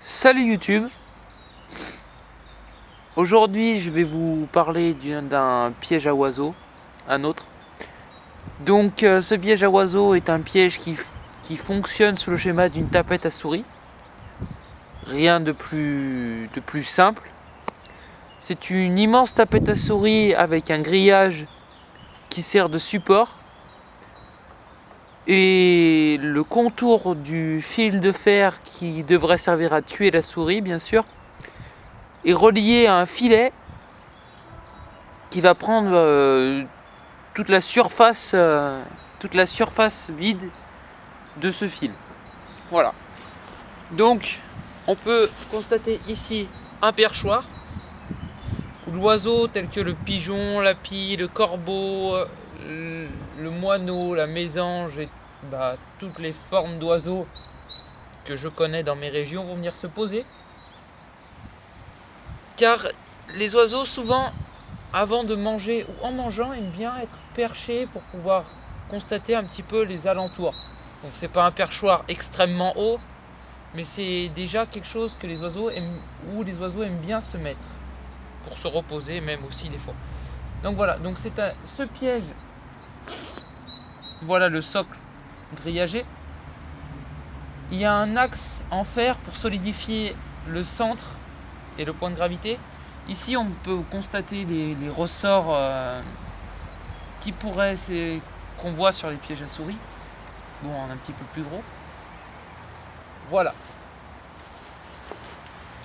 Salut YouTube. Aujourd'hui je vais vous parler d'un piège à oiseaux, un autre. Donc ce piège à oiseaux est un piège qui fonctionne sous le schéma d'une tapette à souris. Rien de plus simple. C'est une immense tapette à souris avec un grillage qui sert de support. Et le contour du fil de fer qui devrait servir à tuer la souris, bien sûr, est relié à un filet qui va prendre toute la surface vide de ce fil. Voilà. Donc, on peut constater ici un perchoir où l'oiseau tel que le pigeon, la pie, le corbeau, le moineau, la mésange et toutes les formes d'oiseaux que je connais dans mes régions vont venir se poser. Car les oiseaux, souvent, avant de manger ou en mangeant, aiment bien être perchés pour pouvoir constater un petit peu les alentours. Donc c'est pas un perchoir extrêmement haut, mais c'est déjà quelque chose que les oiseaux aiment, où les oiseaux aiment bien se mettre pour se reposer, même aussi des fois. Donc voilà, donc ce piège. Voilà le socle grillagé. Il y a un axe en fer pour solidifier le centre et le point de gravité. Ici, on peut constater les ressorts qu'on voit sur les pièges à souris. Bon, un petit peu plus gros. Voilà.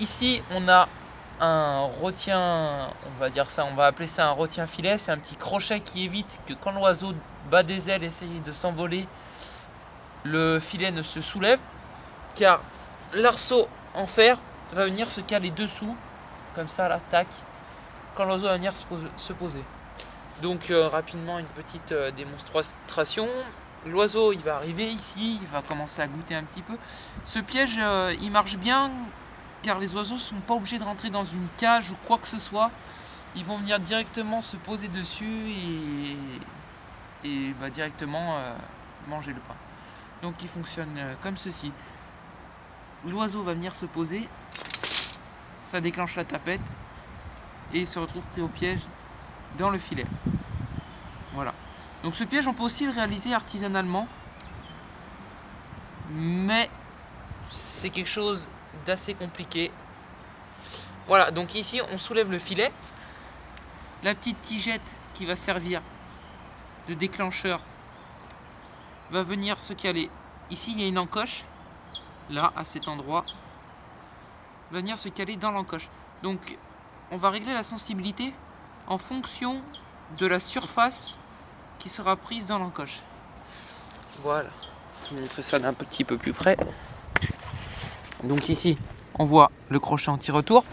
Ici, on a un retien, on va appeler ça un retien filet. C'est un petit crochet qui évite que quand l'oiseau bat des ailes et essaye de s'envoler, le filet ne se soulève, car l'arceau en fer va venir se caler dessous, comme ça là, tac, quand l'oiseau va venir se poser. Donc rapidement une petite démonstration. L'oiseau il va arriver ici, il va commencer à goûter un petit peu. Ce piège il marche bien car les oiseaux ne sont pas obligés de rentrer dans une cage ou quoi que ce soit. Ils vont venir directement se poser dessus et directement manger le pain. Donc il fonctionne comme ceci. L'oiseau va venir se poser, ça déclenche la tapette et il se retrouve pris au piège dans le filet. Voilà. Donc ce piège on peut aussi le réaliser artisanalement, mais c'est quelque chose d'assez compliqué. Voilà, donc ici on soulève le filet, la petite tigette qui va servir de déclencheur va venir se caler. Ici il y a une encoche, là à cet endroit, va venir se caler dans l'encoche. Donc on va régler la sensibilité en fonction de la surface qui sera prise dans l'encoche. Voilà, je vais montrer ça d'un petit peu plus près. Donc ici on voit le crochet anti-retour.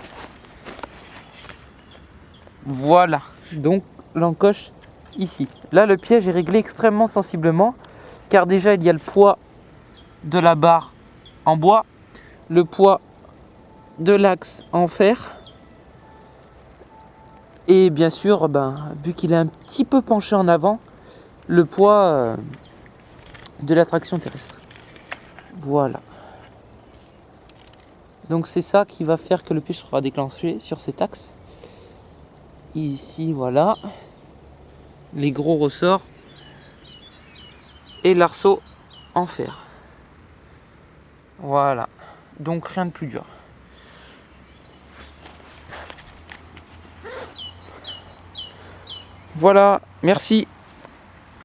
Voilà, donc l'encoche ici. Là le piège est réglé extrêmement sensiblement, car déjà il y a le poids de la barre en bois, le poids de l'axe en fer, et bien sûr vu qu'il est un petit peu penché en avant, le poids de l'attraction terrestre. Voilà, donc c'est ça qui va faire que le piège sera déclenché sur cet axe ici. Voilà les gros ressorts et l'arceau en fer. Voilà, donc rien de plus dur. Voilà, merci.